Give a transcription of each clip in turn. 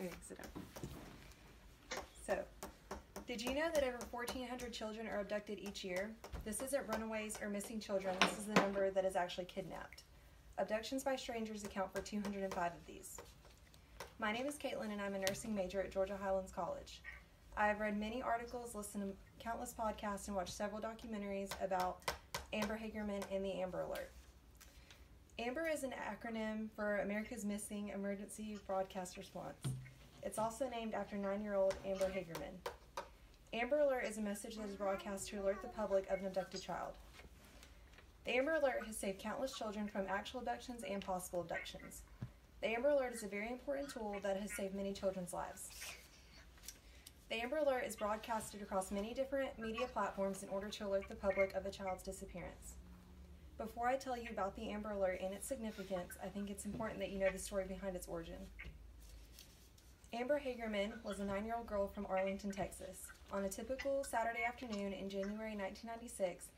Okay, sit down. So, did you know that over 1,400 children are abducted each year? This isn't runaways or missing children. This is the number that is actually kidnapped. Abductions by strangers account for 205 of these. My name is Caitlin, and I'm a nursing major at Georgia Highlands College. I have read many articles, listened to countless podcasts, and watched several documentaries about Amber Hagerman and the Amber Alert. AMBER is an acronym for America's Missing Emergency Broadcast Response. It's also named after 9-year-old Amber Hagerman. Amber Alert is a message that is broadcast to alert the public of an abducted child. The Amber Alert has saved countless children from actual abductions and possible abductions. The Amber Alert is a very important tool that has saved many children's lives. The Amber Alert is broadcasted across many different media platforms in order to alert the public of a child's disappearance. Before I tell you about the Amber Alert and its significance, I think it's important that you know the story behind its origin. Amber Hagerman was a 9-year-old girl from Arlington, Texas. On a typical Saturday afternoon in January 1996,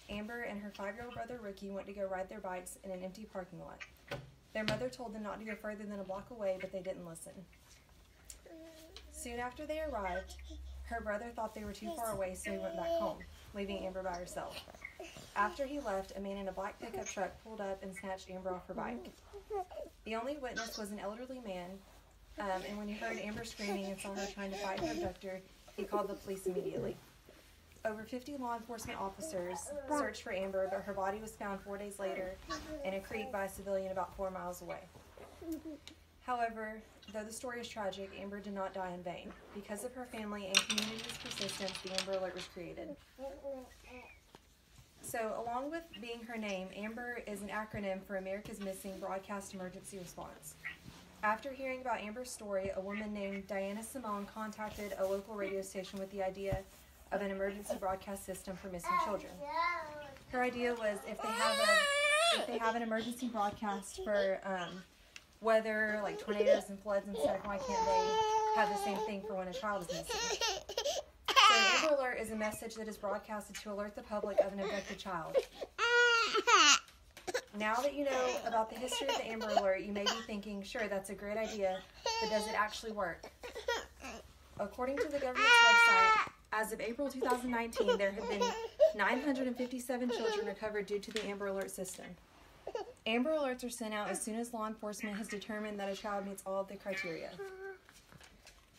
Amber and her 5-year-old brother Ricky went to go ride their bikes in an empty parking lot. Their mother told them not to go further than a block away, but they didn't listen. Soon after they arrived, her brother thought they were too far away, so he went back home, leaving Amber by herself. After he left, a man in a black pickup truck pulled up and snatched Amber off her bike. The only witness was an elderly man, and when he heard Amber screaming and saw her trying to fight her abductor, he called the police immediately. Over 50 law enforcement officers searched for Amber, but her body was found 4 days later in a creek by a civilian about 4 miles away. However, though the story is tragic, Amber did not die in vain. Because of her family and community's persistence, the Amber Alert was created. So, along with being her name, Amber is an acronym for America's Missing Broadcast Emergency Response. After hearing about Amber's story, a woman named Diana Simone contacted a local radio station with the idea of an emergency broadcast system for missing children. Her idea was if they have an emergency broadcast for weather, like tornadoes and floods and stuff, why can't they have the same thing for when a child is missing? So an Amber Alert is a message that is broadcasted to alert the public of an abducted child. Now that you know about the history of the Amber Alert, you may be thinking, sure, that's a great idea, but does it actually work? According to the government's website, as of April 2019, there have been 957 children recovered due to the Amber Alert system. Amber Alerts are sent out as soon as law enforcement has determined that a child meets all of the criteria.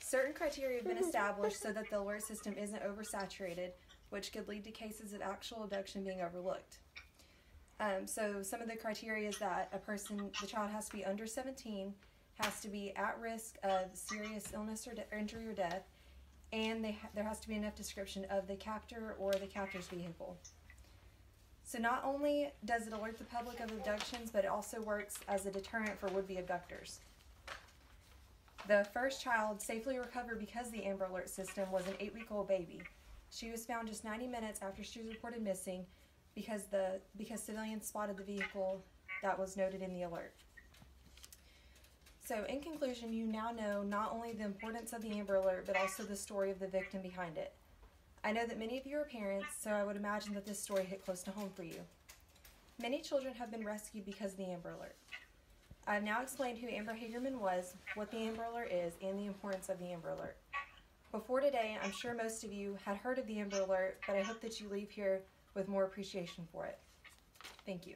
Certain criteria have been established so that the alert system isn't oversaturated, which could lead to cases of actual abduction being overlooked. So some of the criteria is that the child has to be under 17, has to be at risk of serious illness or injury or death, and there has to be enough description of the captor or the captor's vehicle. So not only does it alert the public of abductions, but it also works as a deterrent for would-be abductors. The first child safely recovered because of the Amber Alert system was an 8-week-old baby. She was found just 90 minutes after she was reported missing because civilians spotted the vehicle that was noted in the alert. So in conclusion, you now know not only the importance of the Amber Alert, but also the story of the victim behind it. I know that many of you are parents, so I would imagine that this story hit close to home for you. Many children have been rescued because of the Amber Alert. I have now explained who Amber Hagerman was, what the Amber Alert is, and the importance of the Amber Alert. Before today, I'm sure most of you had heard of the Amber Alert, but I hope that you leave here with more appreciation for it. Thank you.